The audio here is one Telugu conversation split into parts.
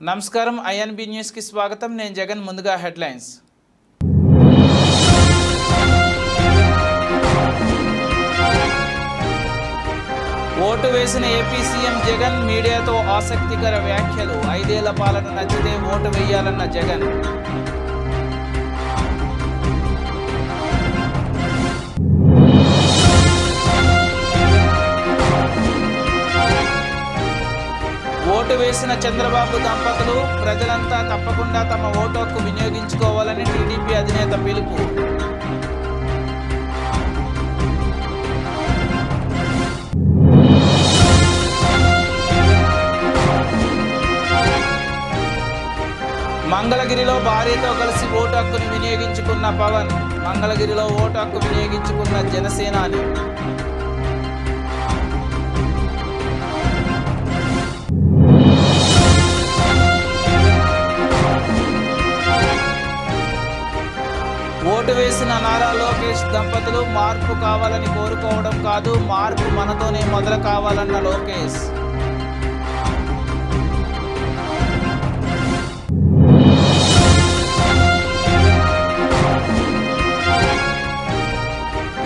నమస్కారం ఐఎన్బి న్యూస్ కి స్వాగతం నేను జగన్ ముందుగా హెడ్లైన్స్ ఓటు వేసిన ఏపీ సీఎం జగన్ మీడియాతో ఆసక్తికర వ్యాఖ్యలు 5 ఏళ్ల పాలన నచ్చితే ఓటు వేయాలన్న జగన్ ఓటు వేసిన చంద్రబాబు దంపతులు ప్రజలంతా తప్పకుండా తమ ఓటు హక్కు వినియోగించుకోవాలని టీడీపీ అధినేత పిలుపు మంగళగిరిలో భార్యతో కలిసి ఓటు హక్కును వినియోగించుకున్న పవన్ మంగళగిరిలో ఓటు హక్కు వినియోగించుకున్న జనసేనాని ఓటు వేసిన నారా లోకేష్ దంపతులు మార్పు కావాలని కోరుకోవడం కాదు మార్పు మనతోనే మొదలు కావాలన్న లోకేష్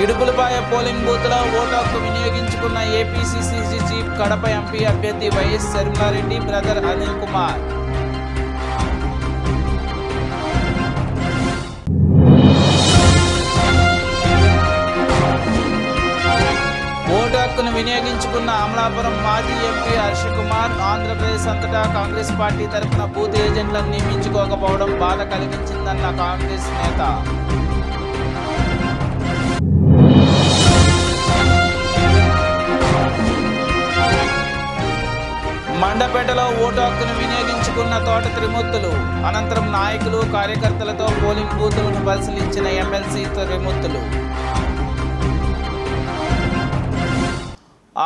ఇడుపులపాయ పోలింగ్ బూత్లో ఓటు హక్కు వినియోగించుకున్న ఏపీసీసీ చీఫ్ కడప ఎంపీ అభ్యర్థి YS Sharma Reddy brother Anil Kumar vote హక్కును వినియోగించుకున్న అమలాపురం మాజీ ఎంపీ హర్ష కుమార్ ఆంధ్రప్రదేశ్ అంతటా కాంగ్రెస్ పార్టీ తరఫున బూత్ ఏజెంట్లను నియమించుకోకపోవడం బాధ కలిగించిందన్న కాంగ్రెస్ నేత మండపేటలో ఓటు హక్కును వినియోగించుకున్న తోట త్రిమూర్తులు అనంతరం నాయకులు కార్యకర్తలతో పోలింగ్ బూతులను పరిశీలించిన ఎమ్మెల్సీ త్రిమూర్తులు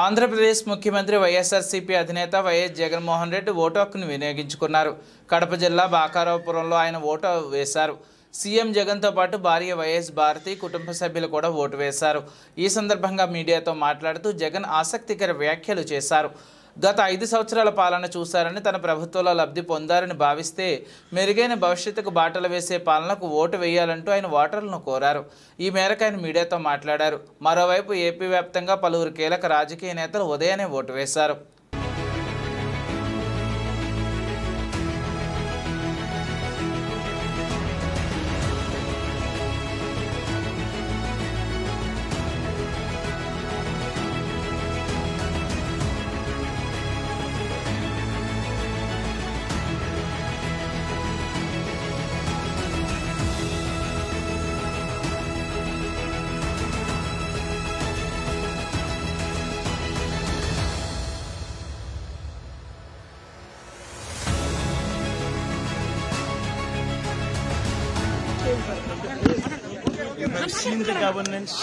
ఆంధ్రప్రదేశ్ ముఖ్యమంత్రి వైఎస్ఆర్సీపీ అధినేత వైఎస్ జగన్మోహన్ రెడ్డి ఓటు హక్కును వినియోగించుకున్నారు. కడప జిల్లా బాకారావుపురంలో ఆయన ఓటు వేశారు. సీఎం జగన్తో పాటు భార్య వైఎస్ భారతి కుటుంబ సభ్యులు కూడా ఓటు వేశారు. ఈ సందర్భంగా మీడియాతో మాట్లాడుతూ జగన్ ఆసక్తికర వ్యాఖ్యలు చేశారు. గత 5 సంవత్సరాల పాలన చూశారని తన ప్రభుత్వంలో లబ్ధి పొందారని భావిస్తే మెరుగైన భవిష్యత్తుకు బాటలు వేసే పాలనకు ఓటు వేయాలంటూ ఆయన ఓటర్లను కోరారు. ఈ మేరకు ఆయన మీడియాతో మాట్లాడారు. మరోవైపు ఏపీ వ్యాప్తంగా పలువురు కీలక రాజకీయ నేతలు ఉదయాన్నే ఓటు వేశారు. We've seen the governance.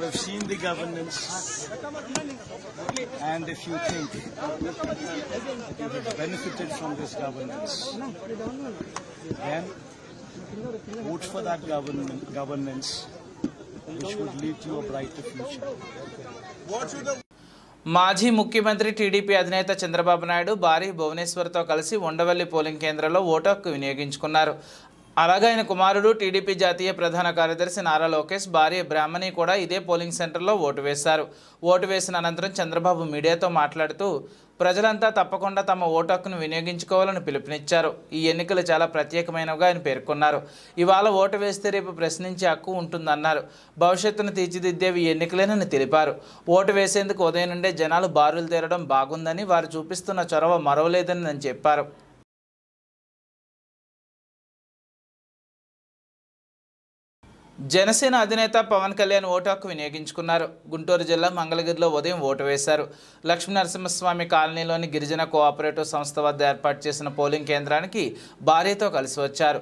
We've seen the governance, and if you think you've benefited from this governance, then vote for that governance, which would lead to a brighter future. మాజీ ముఖ్యమంత్రి టీడీపీ అధినేత చంద్రబాబు నాయుడు భార్య భువనేశ్వర్తో కలిసి ఉండవల్లి పోలింగ్ కేంద్రంలో ఓటు హక్కు వినియోగించుకున్నారు. అలాగే ఆయన కుమారుడు టీడీపీ జాతీయ ప్రధాన కార్యదర్శి నారా లోకేష్ భార్య బ్రాహ్మణి కూడా ఇదే పోలింగ్ సెంటర్లో ఓటు వేశారు. ఓటు వేసిన అనంతరం చంద్రబాబు మీడియాతో మాట్లాడుతూ ప్రజలంతా తప్పకుండా తమ ఓటు హక్కును వినియోగించుకోవాలని పిలుపునిచ్చారు. ఈ ఎన్నికలు చాలా ప్రత్యేకమైనవిగా ఆయన పేర్కొన్నారు. ఇవాళ ఓటు వేస్తే రేపు ప్రశ్నించే హక్కు ఉంటుందన్నారు. భవిష్యత్తును తీర్చిదిద్దేవి ఎన్నికలేనని తెలిపారు. ఓటు వేసేందుకు ఉదయం నుండే జనాలు బారులు తీరడం బాగుందని వారు చూపిస్తున్న చొరవ మరవలేదని ఆయన చెప్పారు. జనసేన అధినేత పవన్ కళ్యాణ్ ఓటు హక్కు వినియోగించుకున్నారు. గుంటూరు జిల్లా మంగళగిరిలో ఉదయం ఓటు వేశారు. లక్ష్మీనరసింహస్వామి కాలనీలోని గిరిజన కోఆపరేటివ్ సంస్థ వద్ద ఏర్పాటు చేసిన పోలింగ్ కేంద్రానికి భార్యతో కలిసి వచ్చారు.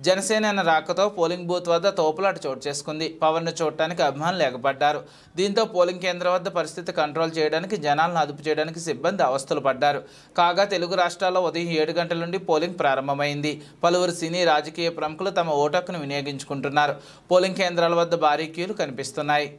జనసేన రాకతో పోలింగ్ బూత్ వద్ద తోపులాట చోటు చేసుకుంది. పవన్ను చూడటానికి అభిమానులు ఎగబడ్డారు. దీంతో పోలింగ్ కేంద్రం వద్ద పరిస్థితి కంట్రోల్ చేయడానికి జనాలను అదుపు చేయడానికి సిబ్బంది అవస్థలు పడ్డారు. కాగా తెలుగు రాష్ట్రాల్లో ఉదయం 7 గంటల నుండి పోలింగ్ ప్రారంభమైంది. పలువురు సినీ రాజకీయ ప్రముఖులు తమ ఓటు హక్కును వినియోగించుకుంటున్నారు. పోలింగ్ కేంద్రాల వద్ద భారీ క్యూలు కనిపిస్తున్నాయి.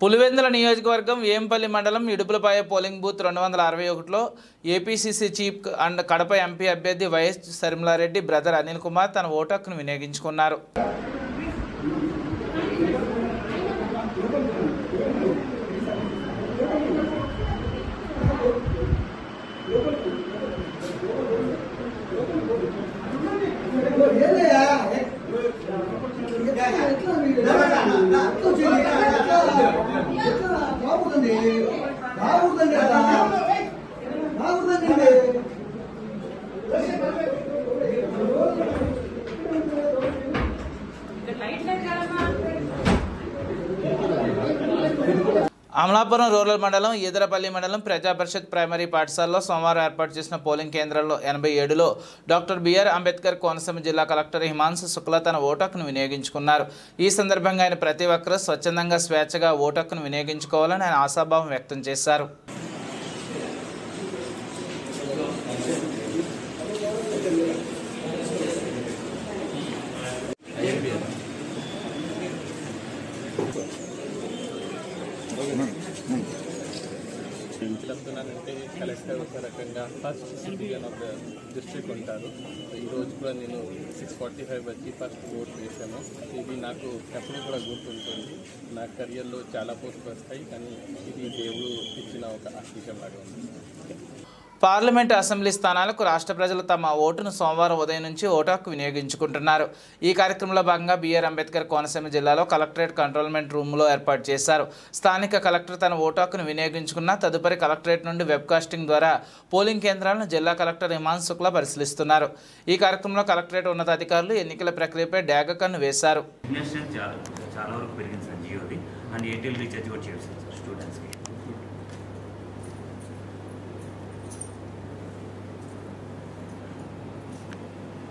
పులివెందుల నియోజకవర్గం వేంపల్లి మండలం ఇడుపులపాయ పోలింగ్ బూత్ 261లో APCC chief and Kadapa MP అభ్యర్థి వైఎస్ శర్మిలారెడ్డి బ్రదర్ అనిల్ కుమార్ తన ఓటు హక్కును వినియోగించుకున్నారు. అమలాపురం రూరల్ మండలం ఈదరపల్లి మండలం ప్రజాపరిషత్ ప్రైమరీ పాఠశాలలో సోమవారం ఏర్పాటు చేసిన పోలింగ్ కేంద్రంలో 87లో డాక్టర్ బిఆర్ అంబేద్కర్ కోనసీమ జిల్లా కలెక్టర్ హిమాంశు శుక్లా తన ఓటు హక్కును వినియోగించుకున్నారు. ఈ సందర్భంగా ఆయన ప్రతి ఒక్కరూ స్వచ్ఛందంగా స్వేచ్ఛగా ఓటు హక్కును వినియోగించుకోవాలని ఆయన ఆశాభావం వ్యక్తం చేశారు. చెప్తున్నానంటే కలెక్టర్ ఒక రకంగా first citizen of the district ఉంటారు. ఈరోజు కూడా నేను 6:45 వచ్చి ఫస్ట్ ఓట్ వేసాను. ఇది నాకు ఎప్పుడు కూడా గుర్తుంటుంది. నా కెరియర్లో చాలా పోస్టులు వస్తాయి, కానీ ఇది దేవుడు ఇచ్చిన ఒక ఆశీర్వాదం లాగా ఉంది. పార్లమెంటు అసెంబ్లీ స్థానాలకు రాష్ట్ర ప్రజలు తమ ఓటును సోమవారం ఉదయం నుంచి ఓటు హక్కు వినియోగించుకుంటున్నారు. ఈ కార్యక్రమంలో భాగంగా బిఆర్ అంబేద్కర్ కోనసీమ జిల్లాలో కలెక్టరేట్ కంట్రోల్మెంట్ రూమ్లో ఏర్పాటు చేశారు. స్థానిక కలెక్టర్ తన ఓటు హక్కును వినియోగించుకున్న తదుపరి కలెక్టరేట్ నుండి వెబ్కాస్టింగ్ ద్వారా పోలింగ్ కేంద్రాలను జిల్లా కలెక్టర్ హిమాంశు శుక్లా పరిశీలిస్తున్నారు. ఈ కార్యక్రమంలో కలెక్టరేట్ ఉన్నతాధికారులు ఎన్నికల ప్రక్రియపై డాగ కన్ను వేశారు.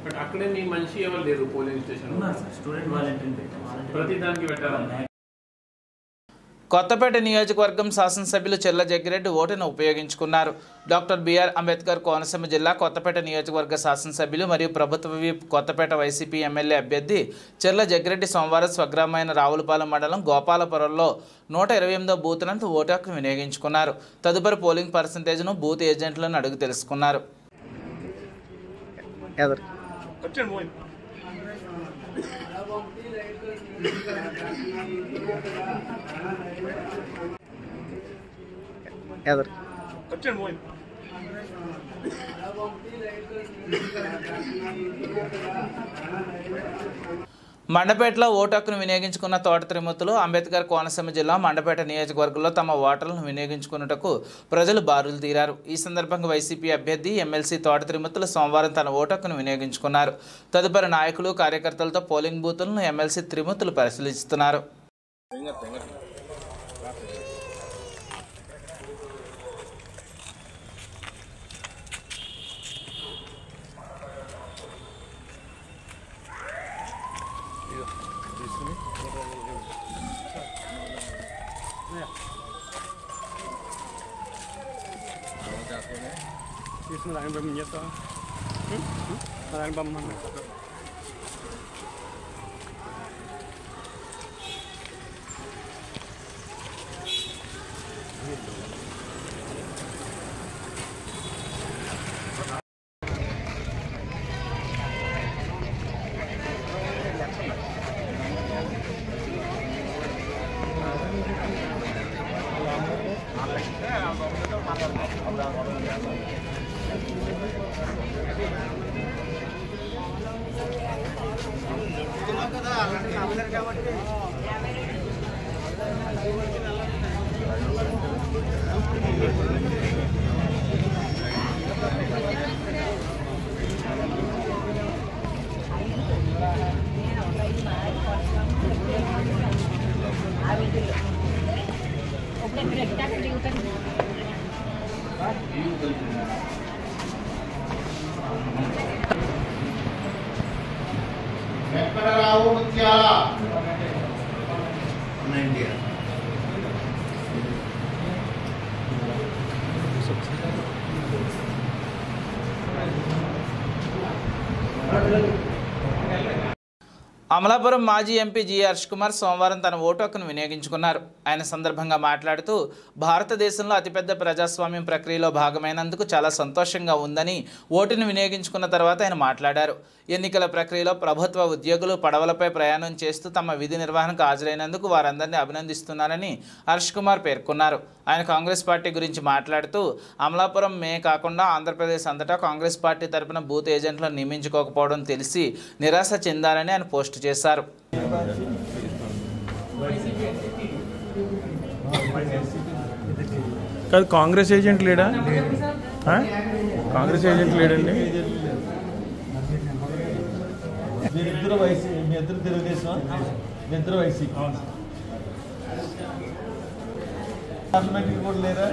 బట్ అక్కడే మీ మనిషి ఎవరు లేరు పోలింగ్ స్టేషన్ స్టూడెంట్ వాలంటీర్ ప్రతి దానికి పెట్టాలి. కొత్తపేట నియోజకవర్గం శాసనసభ్యులు చెల్ల జగ్గిరెడ్డి ఓటును ఉపయోగించుకున్నారు. డాక్టర్ బిఆర్ అంబేద్కర్ కోనసీమ జిల్లా కొత్తపేట నియోజకవర్గ శాసనసభ్యులు మరియు ప్రభుత్వ విప్ కొత్తపేట వైసీపీ ఎమ్మెల్యే అభ్యర్థి చెల్ల జగ్గిరెడ్డి సోమవారం స్వగ్రామైన రావులపాలెం మండలం గోపాలపురంలో 128వ బూత్ నందు ఓటు హక్కు వినియోగించుకున్నారు. తదుపరి పోలింగ్ పర్సంటేజ్ను బూత్ ఏజెంట్లను అడుగు తెలుసుకున్నారు. మండపేటలో ఓటు హక్కును వినియోగించుకున్న తోట త్రిమూర్తులు అంబేద్కర్ కోనసీమ జిల్లా మండపేట నియోజకవర్గంలో తమ ఓటర్లను వినియోగించుకున్నటకు ప్రజలు బారులు తీరారు. ఈ సందర్భంగా వైసీపీ అభ్యర్థి ఎమ్మెల్సీ తోట త్రిమూర్తులు సోమవారం తన ఓటు హక్కును వినియోగించుకున్నారు. తదుపరి నాయకులు కార్యకర్తలతో పోలింగ్ బూతులను ఎమ్మెల్సీ త్రిమూర్తులు పరిశీలిస్తున్నారు. అమలాపురం మాజీ ఎంపీ జి హర్ష్ కుమార్ సోమవారం తన ఓటు హక్కును వినియోగించుకున్నారు. ఆయన సందర్భంగా మాట్లాడుతూ భారతదేశంలో అతిపెద్ద ప్రజాస్వామ్యం ప్రక్రియలో భాగమైనందుకు చాలా సంతోషంగా ఉందని ఓటును వినియోగించుకున్న తర్వాత ఆయన మాట్లాడారు. ఎన్నికల ప్రక్రియలో ప్రభుత్వ ఉద్యోగులు పడవలపై ప్రయాణం చేస్తూ తమ విధి నిర్వహణకు హాజరైనందుకు వారందరినీ అభినందిస్తున్నానని హర్ష్ కుమార్ పేర్కొన్నారు. ఆయన కాంగ్రెస్ పార్టీ గురించి మాట్లాడుతూ అమలాపురం మే కాకుండా ఆంధ్రప్రదేశ్ అంతటా కాంగ్రెస్ పార్టీ తరపున బూత్ ఏజెంట్లను నియమించుకోకపోవడం తెలిసి నిరాశ చెందారని ఆయన పోస్ట్ చేశారు. కాంగ్రెస్ ఏజెంట్ లేడా? కాంగ్రెస్ ఏజెంట్ లేడండి. మీరిద్దరు వైసీ, మీ ఇద్దరు తెలుగుదేశం, మీ ఇద్దరు వైసీ. పార్లమెంట్కి కూడా లేదా?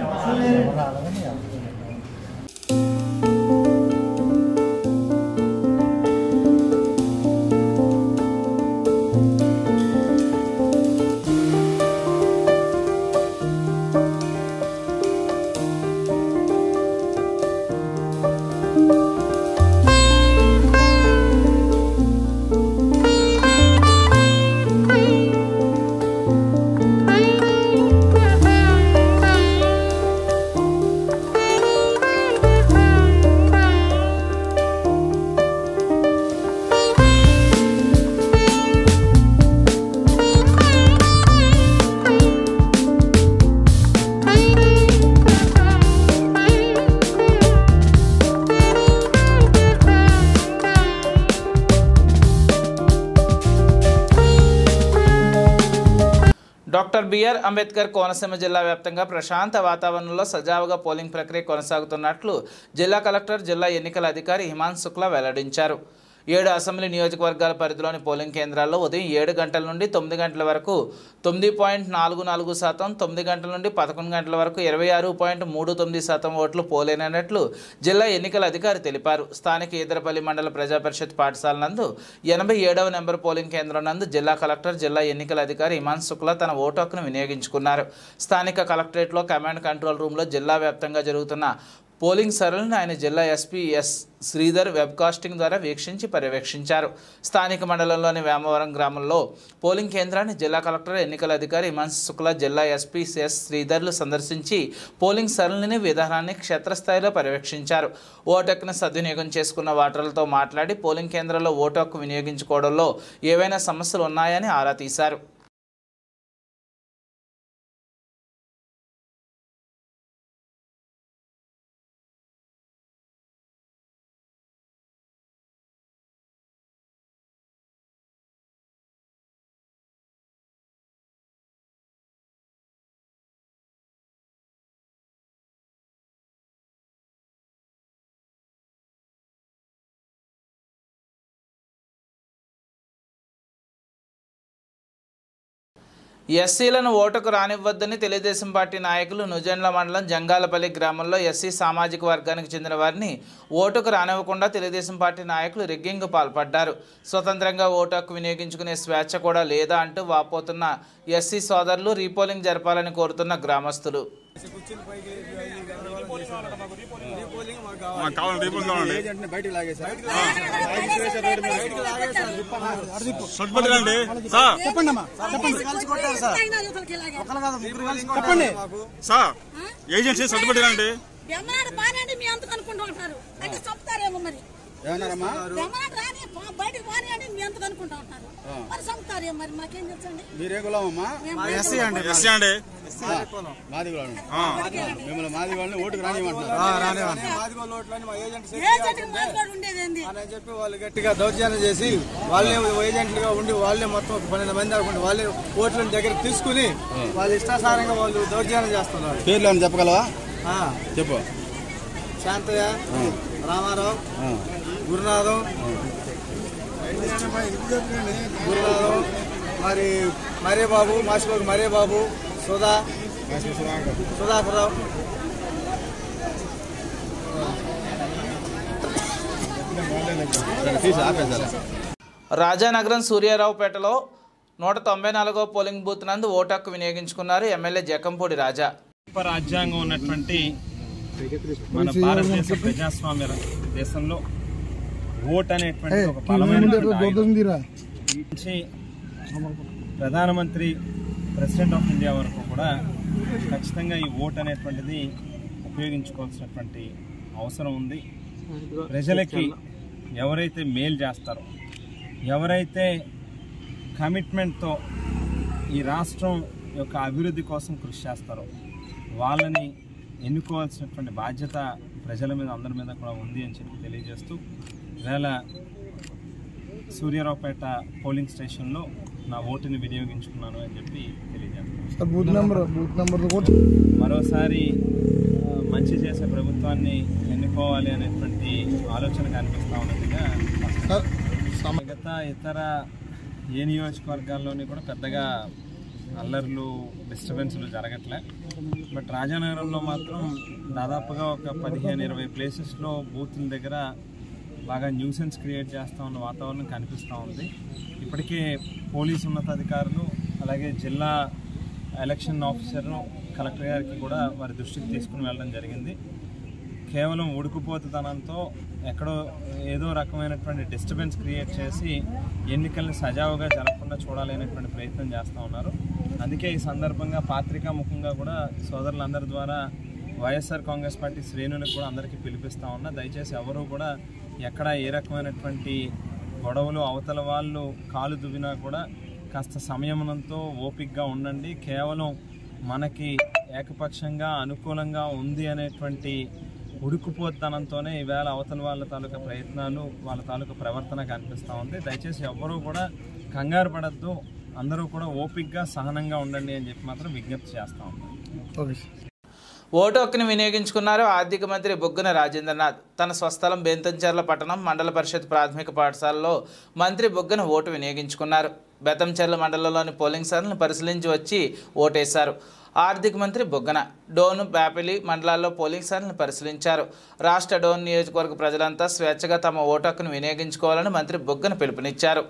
డాక్టర్ బిఆర్ అంబేద్కర్ కోనసీమ జిల్లా వ్యాప్తంగా ప్రశాంత వాతావరణంలో సజావుగా పోలింగ్ ప్రక్రియ కొనసాగుతున్నట్లు జిల్లా కలెక్టర్, జిల్లా ఎన్నికల అధికారి హిమాంశు శుక్లా వెల్లడించారు. 7 అసెంబ్లీ నియోజకవర్గాల పరిధిలోని పోలింగ్ కేంద్రాల్లో ఉదయం 7 గంటల నుండి 9 గంటల వరకు 9.44%, 9 గంటల నుండి 11 గంటల వరకు 26.39% ఓట్లు పోలైనట్లు జిల్లా ఎన్నికల అధికారి తెలిపారు. స్థానిక ఈదరపల్లి మండల ప్రజాపరిషత్ పాఠశాల నందు 87వ నెంబర్ పోలింగ్ కేంద్రం నందు జిల్లా కలెక్టర్, జిల్లా ఎన్నికల అధికారి హిమాంశు శుక్లా తన ఓటు హక్కును వినియోగించుకున్నారు. స్థానిక కలెక్టరేట్లో కమాండ్ కంట్రోల్ రూమ్లో జిల్లా వ్యాప్తంగా జరుగుతున్న పోలింగ్ సరళిని ఆయన జిల్లా ఎస్పీ ఎస్ శ్రీధర్ వెబ్కాస్టింగ్ ద్వారా వీక్షించి పర్యవేక్షించారు. స్థానిక మండలంలోని వేమవరం గ్రామంలో పోలింగ్ కేంద్రాన్ని జిల్లా కలెక్టర్, ఎన్నికల అధికారి హిమాంశు శుక్లా, జిల్లా ఎస్పీ ఎస్ శ్రీధర్లు సందర్శించి పోలింగ్ సరళిని, విధానాన్ని క్షేత్రస్థాయిలో పర్యవేక్షించారు. ఓటు హక్కును సద్వినియోగం చేసుకున్న ఓటర్లతో మాట్లాడి పోలింగ్ కేంద్రంలో ఓటు హక్కు వినియోగించుకోవడంలో ఏవైనా సమస్యలు ఉన్నాయని ఆరా తీశారు. ఎస్సీలను ఓటుకు రానివ్వద్దని తెలుగుదేశం పార్టీ నాయకులు నుజెండ్ల మండలం జంగాలపల్లి గ్రామంలో ఎస్సీ సామాజిక వర్గానికి చెందిన వారిని ఓటుకు రానివ్వకుండా తెలుగుదేశం పార్టీ నాయకులు రిగ్గింగ్కు పాల్పడ్డారు. స్వతంత్రంగా ఓటు హక్కు వినియోగించుకునే స్వేచ్ఛ కూడా లేదా అంటూ వాపోతున్న ఎస్సీ సోదరులు రీపోలింగ్ జరపాలని కోరుతున్న గ్రామస్తులు. మీరే కులమమ్మా? మిమ్మల్ని మాది వాళ్ళని ఓటుకు రానివ్వంటున్నారు అని చెప్పి వాళ్ళు గట్టిగా దౌర్జన్యం చేసి వాళ్ళే ఏజెంట్లుగా ఉండి వాళ్ళే మొత్తం 12 మంది అనుకుంటే వాళ్ళే ఓట్లను దగ్గరికి తీసుకుని వాళ్ళ ఇష్టాసారంగా వాళ్ళు దౌర్జన్యం చేస్తున్నారు. పేర్లు అని చెప్పగలవా? చెప్పు. శాంతయ్య, రామారావు, గురునాథం, మరి మరేబాబు, మాసిబాబు మరేబాబు, సుధాకర్రావు, రాజానగరం సూర్యారావుపేటలో 194వ పోలింగ్ బూత్ నందు ఓటు హక్కు వినియోగించుకున్నారు ఎమ్మెల్యే జకంపూడి రాజా. రాజ్యాంగం ఉన్నటువంటి మన భారతదేశ ప్రజాస్వామ్య దేశంలో ఓట్ అనేటువంటి ఒక బలమైన నుంచి ప్రధానమంత్రి ప్రెసిడెంట్ ఆఫ్ ఇండియా వరకు కూడా ఖచ్చితంగా ఈ ఓట్ అనేటువంటిది ఉపయోగించుకోవాల్సినటువంటి అవసరం ఉంది. ప్రజలకి ఎవరైతే మేలు చేస్తారో, ఎవరైతే కమిట్మెంట్తో ఈ రాష్ట్రం యొక్క అభివృద్ధి కోసం కృషి చేస్తారో వాళ్ళని ఎన్నుకోవాల్సినటువంటి బాధ్యత ప్రజల మీద, అందరి మీద కూడా ఉంది అని చెప్పి తెలియజేస్తూ ఇవాళ సూర్యారావుపేట పోలింగ్ స్టేషన్లో నా ఓటుని వినియోగించుకున్నాను అని చెప్పి తెలియజేస్తాను. మరోసారి మంచి చేసే ప్రభుత్వాన్ని ఎన్నుకోవాలి అనేటువంటి ఆలోచన కనిపిస్తూ ఉన్నట్టుగా మిగతా ఇతర ఏ నియోజకవర్గాల్లోని కూడా పెద్దగా అల్లర్లు, డిస్టర్బెన్స్లు జరగట్లే. బట్ రాజానగరంలో మాత్రం దాదాపుగా ఒక 15-20 ప్లేసెస్లో బూత్ల దగ్గర బాగా న్యూసెన్స్ క్రియేట్ చేస్తూ ఉన్న వాతావరణం కనిపిస్తూ ఉంది. ఇప్పటికే పోలీసు ఉన్నతాధికారులు అలాగే జిల్లా ఎలక్షన్ ఆఫీసర్ను కలెక్టర్ గారికి కూడా వారి దృష్టికి తీసుకుని వెళ్ళడం జరిగింది. కేవలం ఉడుకుపోతుతనంతో ఎక్కడో ఏదో రకమైనటువంటి డిస్టర్బెన్స్ క్రియేట్ చేసి ఎన్నికల్ని సజావుగా జరగకుండా చూడాలనేటువంటి ప్రయత్నం చేస్తూ ఉన్నారు. అందుకే ఈ సందర్భంగా పాత్రికా ముఖంగా కూడా సోదరులందరి ద్వారా వైఎస్ఆర్ కాంగ్రెస్ పార్టీ శ్రేణులకు కూడా అందరికీ పిలిపిస్తూ ఉన్నా, దయచేసి ఎవరూ కూడా ఎక్కడ ఏ రకమైనటువంటి గొడవలు, అవతల వాళ్ళు కాలు దువ్వినా కూడా కాస్త సంయమనంతో ఓపికగా ఉండండి. కేవలం మనకి ఏకపక్షంగా అనుకూలంగా ఉంది అనేటువంటి ఉడుకుపోతనంతోనే ఈవేళ అవతల వాళ్ళ తాలూకా ప్రయత్నాలు, వాళ్ళ తాలూకా ప్రవర్తన కనిపిస్తూ ఉంది. దయచేసి ఎవ్వరూ కూడా కంగారు పడద్దు, అందరూ కూడా ఓపికగా సహనంగా ఉండండి అని చెప్పి మాత్రం విజ్ఞప్తి చేస్తూ ఉన్నాం. ఓటు హక్కును వినియోగించుకున్నారు ఆర్థిక మంత్రి బుగ్గన రాజేంద్రనాథ్. తన స్వస్థలం బేతంచెర్ల పట్టణం మండల పరిషత్ ప్రాథమిక పాఠశాలలో మంత్రి బుగ్గన ఓటు వినియోగించుకున్నారు. బేతంచెర్ల మండలంలోని పోలింగ్ సెంటర్లను పరిశీలించి వచ్చి ఓటేశారు. ఆర్థిక మంత్రి బుగ్గన డోను, బ్యాపిలి మండలాల్లో పోలింగ్ సెంటర్లను పరిశీలించారు. రాష్ట్ర డోన్ నియోజకవర్గ ప్రజలంతా స్వేచ్ఛగా తమ ఓటు హక్కును వినియోగించుకోవాలని మంత్రి బుగ్గన పిలుపునిచ్చారు.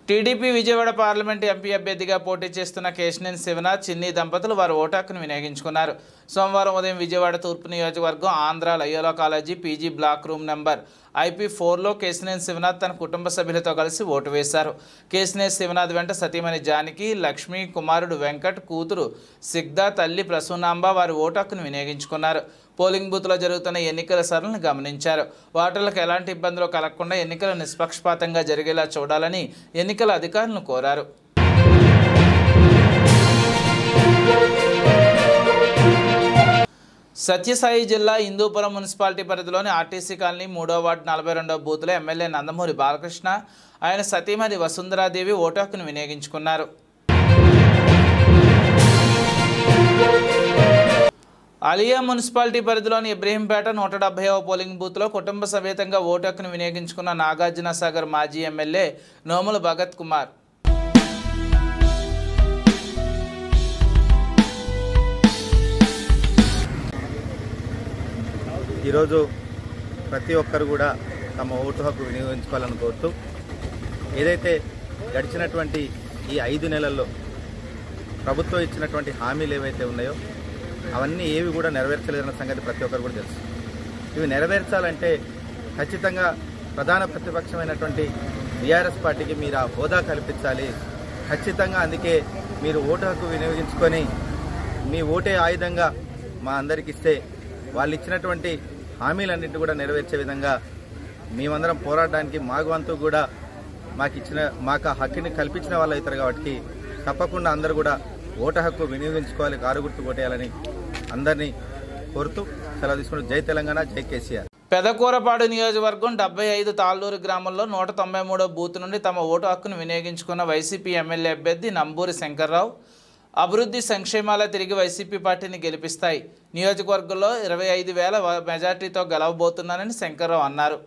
టీడీపీ విజయవాడ పార్లమెంటు ఎంపీ అభ్యర్థిగా పోటీ చేస్తున్న కేశినేని శివనాథ్, చిన్ని దంపతులు వారి ఓటు హక్కును వినియోగించుకున్నారు. సోమవారం ఉదయం విజయవాడ తూర్పు నియోజకవర్గం Andhra Loyola college PG block room number IP4లో కేశినేని శివనాథ్ తన కుటుంబ సభ్యులతో కలిసి ఓటు వేశారు. కేశినేని శివనాథ్ వెంట సతీమణి జానకి, లక్ష్మి, కుమారుడు వెంకట్, కూతురు సిగ్ధ, తల్లి ప్రసూనాంబ వారి ఓటు హక్కును వినియోగించుకున్నారు. పోలింగ్ బూత్లో జరుగుతున్న ఎన్నికల సరళిని గమనించారు. ఓటర్లకు ఎలాంటి ఇబ్బందులు కలగకుండా ఎన్నికలు నిష్పక్షపాతంగా జరిగేలా చూడాలని ఎన్నికల అధికారులను కోరారు. సత్యసాయి జిల్లా హిందూపురం మున్సిపాలిటీ పరిధిలోని ఆర్టీసీ కాలనీ 3వ వార్డు 42వ బూత్లో ఎమ్మెల్యే నందమూరి బాలకృష్ణ, ఆయన సతీమణి వసుంధరాదేవి ఓటు హక్కును వినియోగించుకున్నారు. అలియా మున్సిపాలిటీ పరిధిలోని ఇబ్రహీంపేట 170వ పోలింగ్ బూత్లో కుటుంబ సమేతంగా ఓటు హక్కును వినియోగించుకున్న నాగార్జున సాగర్ మాజీ ఎమ్మెల్యే నోముల భగత్ కుమార్. ఈరోజు ప్రతి ఒక్కరు కూడా తమ ఓటు హక్కు వినియోగించుకోవాలని కోరుతూ, ఏదైతే గడిచినటువంటి ఈ 5 నెలల్లో ప్రభుత్వం ఇచ్చినటువంటి హామీలు ఏవైతే ఉన్నాయో అవన్నీ ఏవి కూడా నెరవేర్చలేదన్న సంగతి ప్రతి ఒక్కరు కూడా తెలుసు. ఇవి నెరవేర్చాలంటే ఖచ్చితంగా ప్రధాన ప్రతిపక్షమైనటువంటి బీఆర్ఎస్ పార్టీకి మీరు ఆ హోదా కల్పించాలి. ఖచ్చితంగా అందుకే మీరు ఓటు హక్కు వినియోగించుకొని మీ ఓటే ఆయుధంగా మా అందరికి ఇస్తే వాళ్ళు ఇచ్చినటువంటి హామీలన్నింటినీ కూడా నెరవేర్చే విధంగా మేమందరం పోరాడడానికి మాకు వంతు కూడా మాకు ఆ హక్కుని కల్పించిన వాళ్ళు అవుతారు కాబట్టి తప్పకుండా అందరూ కూడా ఓటు హక్కు వినియోగించుకోవాలి, కారు గుర్తు కొట్టేయాలని అందరినీ కోరుతూ సెలవు తీసుకుంటూ జై తెలంగాణ, జై కేసీఆర్. పెదకూరపాడు నియోజకవర్గం 75 తాళ్ళూరు గ్రామంలో 193వ బూత్ నుండి తమ ఓటు హక్కును వినియోగించుకున్న వైసీపీ ఎమ్మెల్యే అభ్యర్థి నంబూరి శంకర్రావు అభివృద్ధి సంక్షేమాలే తిరిగి వైసీపీ పార్టీని గెలిపిస్తాయి, నియోజకవర్గంలో 25,000 మెజార్టీతో గెలవబోతున్నానని శంకర్రావు అన్నారు.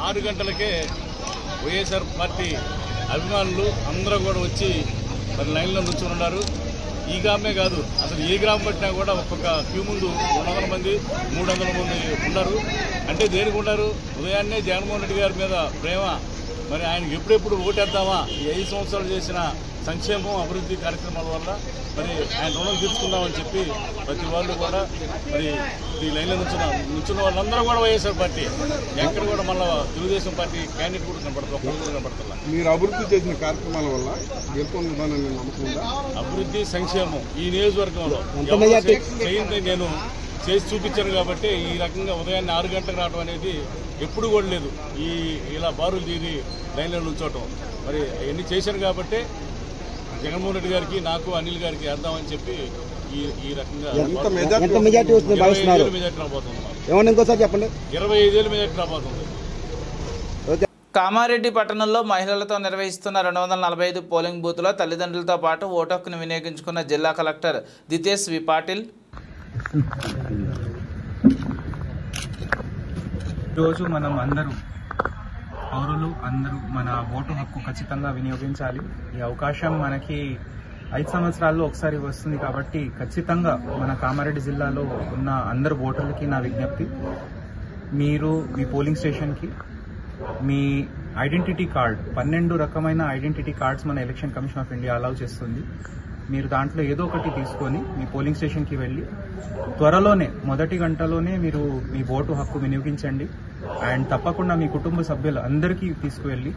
ఆరు గంటలకే వైఎస్ఆర్ పార్టీ అభిమానులు అందరూ కూడా వచ్చి మరి లైన్లో నుంచుని ఉన్నారు. ఈ గ్రామే కాదు, అసలు ఏ గ్రామం పట్టినా కూడా ఒక్కొక్క క్యూ ముందు 200 మంది 300 మంది ఉన్నారు. అంటే దేనికి ఉన్నారు? ఉదయాన్నే జగన్మోహన్ రెడ్డి గారి మీద ప్రేమ, మరి ఆయనకి ఎప్పుడెప్పుడు ఓటేద్దామా, ఈ 5 సంవత్సరాలు చేసిన సంక్షేమం అభివృద్ధి కార్యక్రమాల వల్ల మరి ఆయన రుణం తీర్చుకుందామని చెప్పి ప్రతి వాళ్ళు కూడా మరి ఈ లైన్లో నుంచున్న వాళ్ళందరూ కూడా వైఎస్ఆర్ పార్టీ, ఎక్కడ కూడా మళ్ళీ తెలుగుదేశం పార్టీ క్యాండిడేట్ కూడా కనపడుతుంది, ఒక్కరు కూడా కనపడుతున్నా. మీరు అభివృద్ధి చేసిన కార్యక్రమాల వల్ల గెలుపొందుతానని నమ్మకం ఉందా? అభివృద్ధి సంక్షేమం ఈ నియోజకవర్గంలో చేయింది నేను చేసి చూపించాను కాబట్టి ఈ రకంగా ఉదయాన్నే 6 గంటలకు రావడం అనేది ఎప్పుడు కూడా లేదు. ఇలా బారులు తీరి లైన్లో నుంచోవటం మరి అవన్నీ చేశాను కాబట్టి జగన్మోహన్ రెడ్డి గారికి, నాకు, అనిల్ గారికి వేద్దామని చెప్పి ఈ రకంగా 25,000 మెజార్టీ రాబోతుంది. 25,000 మెజార్టీ రాబోతుంది. కామారెడ్డి పట్టణంలో మహిళలతో నిర్వహిస్తున్న 245 పోలింగ్ బూత్లో తల్లిదండ్రులతో పాటు ఓటు హక్కును వినియోగించుకున్న జిల్లా కలెక్టర్ దితేష్ వి పాటిల్. ఈరోజు మనం పౌరులు అందరూ మన ఓటు హక్కు ఖచ్చితంగా వినియోగించాలి. ఈ అవకాశం మనకి 5 సంవత్సరాల్లో ఒకసారి వస్తుంది కాబట్టి ఖచ్చితంగా మన కామారెడ్డి జిల్లాలో ఉన్న అందరు ఓటర్లకి నా విజ్ఞప్తి, మీరు మీ పోలింగ్ స్టేషన్కి మీ ఐడెంటిటీ కార్డ్, 12 రకమైన ఐడెంటిటీ కార్డ్స్ మన election commission of India allow చేస్తుంది. మీరు దాంట్లో ఏదో ఒకటి తీసుకొని మీ పోలింగ్ స్టేషన్కి వెళ్ళి త్వరలోనే మొదటి గంటలోనే మీరు మీ ఓటు హక్కు వినియోగించండి. అండ్ తప్పకుండా మీ కుటుంబ సభ్యులు అందరికీ తీసుకువెళ్ళి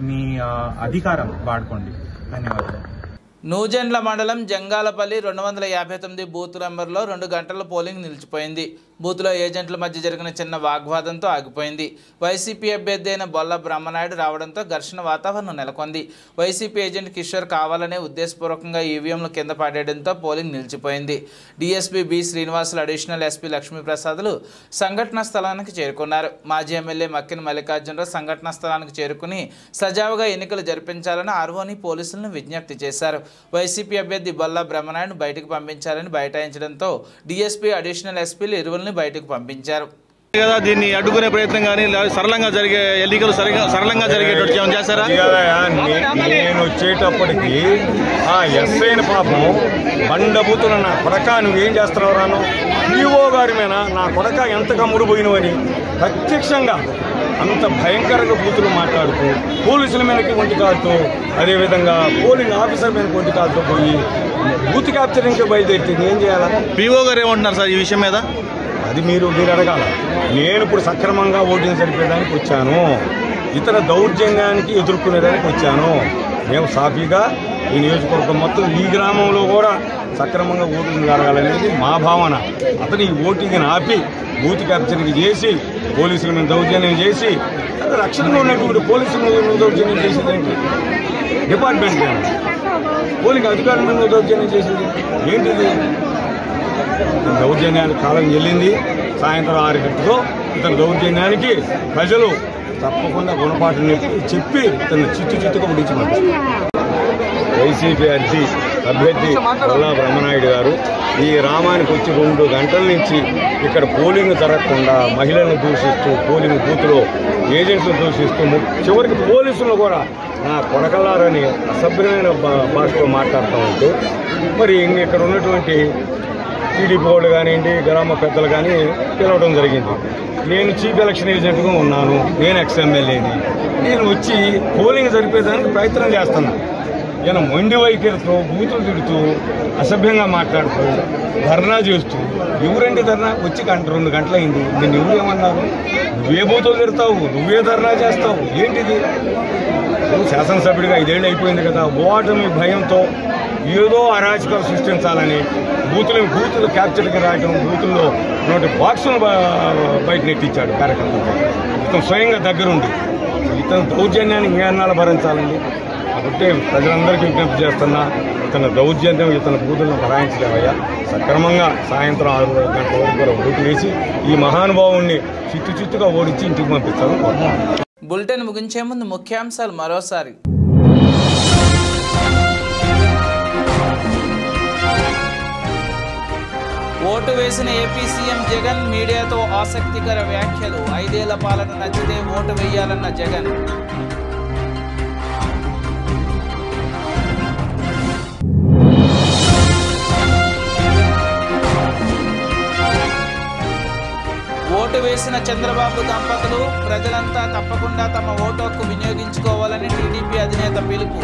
మీ అధికారం వాడుకోండి. ధన్యవాదాలు. నూజెండ్ల మండలం జంగాలపల్లి 259 బూత్ నెంబర్లో 2 గంటల పోలింగ్ నిలిచిపోయింది. బూత్లో ఏజెంట్ల మధ్య జరిగిన చిన్న వాగ్వాదంతో ఆగిపోయింది. వైసీపీ అభ్యర్థి అయిన బొల్ల బ్రహ్మనాయుడు రావడంతో ఘర్షణ వాతావరణం నెలకొంది. వైసీపీ ఏజెంట్ కిషోర్ కావాలనే ఉద్దేశపూర్వకంగా ఈవీఎంలు కింద పడేయడంతో పోలింగ్ నిలిచిపోయింది. DSP B Srinivasulu, additional SP లక్ష్మీప్రసాదులు సంఘటనా స్థలానికి చేరుకున్నారు. మాజీ ఎమ్మెల్యే మక్కిన మల్లికార్జునరావు సంఘటనా స్థలానికి చేరుకుని సజావుగా ఎన్నికలు జరిపించాలని ఆర్వోని పోలీసులను విజ్ఞప్తి చేశారు. వైసీపీ అభ్యర్థి బొల్ల బ్రహ్మనాయుడు బయటకు పంపించాలని బైఠాయించడంతో డీఎస్పీ, అడిషనల్ ఎస్పీలు ఇరువురిని బయటకు పంపించారు. దీన్ని అడ్డుకునే ప్రయత్నం కానీ సరళంగా జరిగే ఎన్నికలు సరళంగా జరిగేటట్టు ఏమైనా చేస్తారా? నేను వచ్చేటప్పటికి ఆ ఎస్ఐని పాపం బండబూతులు నా కొడక నువ్వేం చేస్తున్నావు రాను ఈఓ గారి మీద నా కొడక ఎంత కమ్ముడుపోయినవని ప్రత్యక్షంగా అంత భయంకరంగా బూతులు మాట్లాడుతూ పోలీసుల మీదకి ఒంటి కాలుతూ, అదేవిధంగా పోలింగ్ ఆఫీసర్ మీదకి ఒంటి కాలుతూ పోయి బూత్ క్యాప్చరింగ్కి బయలుదేరితే ఏం చేయాలా? పీఓ గారు ఏమంటున్నారు సార్ ఈ విషయం మీద? అది మీరు అడగాల. నేను ఇప్పుడు సక్రమంగా ఓటింగ్ సరిపోయేదానికి వచ్చాను, ఇతర దౌర్జన్యానికి ఎదుర్కొనేదానికి వచ్చాను. మేము సాఫీగా ఈ నియోజకవర్గం మొత్తం ఈ గ్రామంలో కూడా సక్రమంగా ఓటింగ్ జరగాలనేది మా భావన. అతను ఈ ఓటింగ్ని ఆపి బూత్ క్యాప్చరింగ్ చేసి పోలీసుల మీద దౌర్జన్యం చేసి రక్షణలో ఉన్నటువంటి పోలీసుల మీద దౌర్జన్యం చేసేదేంటి? డిపార్ట్మెంట్ పోలింగ్ అధికారుల మీద దౌర్జన్యం చేసేది ఏంటిది? దౌర్జన్యానికి కాలం చెల్లింది. సాయంత్రం 6 గంటలతో ఇతని దౌర్జన్యానికి ప్రజలు తప్పకుండా గుణపాఠం చెప్పి తన చిత్తుగా ఉడించమన్నారు. వైసీపీ అభ్యర్థి బొల్ల బ్రహ్మనాయుడు గారు ఈ గ్రామానికి వచ్చి 2 గంటల నుంచి ఇక్కడ పోలింగ్ జరగకుండా మహిళలను దూషిస్తూ, పోలింగ్ బూత్లో ఏజెంట్లను దూషిస్తూ, చివరికి పోలీసులు కూడా నా కొడకలారని అసభ్యమైన భాషతో మాట్లాడుతూ ఉంటూ మరి ఇక్కడ ఉన్నటువంటి టీడీపీ వాళ్ళు కానివ్వండి, గ్రామ పెద్దలు కానీ పిలవడం జరిగింది. నేను చీఫ్ ఎలక్షన్ ఏజెంట్గా ఉన్నాను, నేను ఎక్స్ఎమ్మెల్యేని, నేను వచ్చి పోలింగ్ జరిపేదానికి ప్రయత్నం చేస్తున్నా. ఈయన మొండి వైఖరితో బూతులు తిడుతూ అసభ్యంగా మాట్లాడుతూ ధర్నా చేస్తూ ఎవరండి ధర్నా వచ్చి 2 గంటలైంది. నేను ఎవరు ఏమన్నారు? నువ్వే బూతులు తిడతావు, నువ్వే ధర్నా చేస్తావు, ఏంటిది? శాసనసభ్యుడిగా 5 ఏళ్ళు అయిపోయింది కదా, ఓటమి భయంతో ఏదో అరాచకాలు సృష్టించాలని బూతులు క్యాప్చర్కి రాయడం, బూతుల్లో నోటి బాక్సును బయట నెట్టించాడు కార్యకర్తలతో. ఇతను స్వయంగా దగ్గరుండి ఇతను దౌర్జన్యాన్ని ఇంకెన్నాళ్ళు భరించాలండి. కాబట్టి ప్రజలందరికీ విజ్ఞప్తి చేస్తున్నా, ఇతను దౌర్జన్యం, ఇతను బూతులను భరాయించలేవయ్యా. సక్రమంగా సాయంత్రం 6 గంటల వరకు కూడా ఓటు వేసి ఈ మహానుభావుణ్ణి చిత్తుగా ఓడించి ఇంటికి పంపిస్తారు. బులెటిన్ ముగించే ముందు ముఖ్యాంశాలు మరోసారి. ఓటు వేసిన ఏపీ సీఎం జగన్ మీడియాతో ఆసక్తికర వ్యాఖ్యలు. 5 ఏళ్ల పాలన నచ్చితే ఓటు వేయాలన్న జగన్. ఓటు వేసిన చంద్రబాబు దంపతులు ప్రజలంతా తప్పకుండా తమ ఓటు హక్కు వినియోగించుకోవాలని టీడీపీ అధినేత పిలుపు.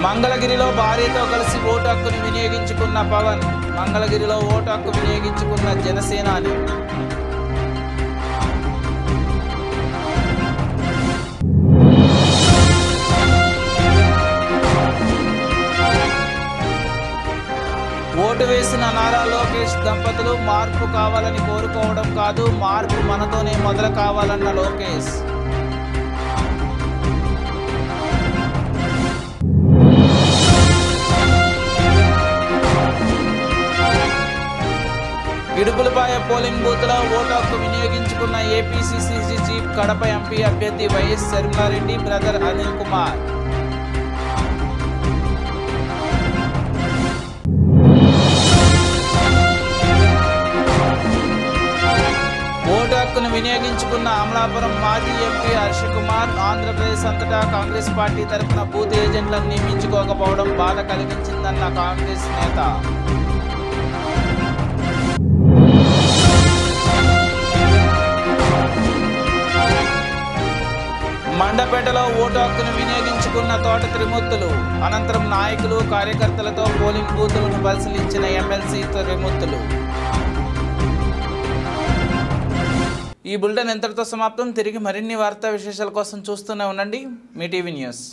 మంగళగిరిలో భార్యతో కలిసి ఓటు హక్కును వినియోగించుకున్న పవన్. మంగళగిరిలో ఓటు హక్కు వినియోగించుకున్న జనసేనాని. ఓటు వేసిన నారా లోకేష్ దంపతులు మార్పు కావాలని కోరుకోవడం కాదు, మార్పు మనతోనే మొదలు కావాలన్న లోకేష్. ఇడుపులపాయ పోలింగ్ బూత్లో ఓటు హక్కు వినియోగించుకున్న ఏపీసీసీ చీఫ్, కడప ఎంపీ అభ్యర్థి YS Sharmila Reddy brother Anil Kumar. Vote హక్కును వినియోగించుకున్న అమలాపురం మాజీ ఎంపీ హర్ష కుమార్. ఆంధ్రప్రదేశ్ అంతటా కాంగ్రెస్ పార్టీ తరఫున బూత్ ఏజెంట్లను నియమించుకోకపోవడం బాధ కలిగించిందన్న కాంగ్రెస్ నేత. మండపేటలో ఓటు హక్కును వినియోగించుకున్న తోట త్రిమూర్తులు. అనంతరం నాయకులు కార్యకర్తలతో పోలింగ్ బూతులను పరిశీలించిన ఎమ్మెల్సీ త్రిమూర్తులు. ఈ బులెటిన్ ఎంతటితో సమాప్తం. తిరిగి మరిన్ని వార్తా విశేషాల కోసం చూస్తూనే ఉండండి మీ టీవీ న్యూస్.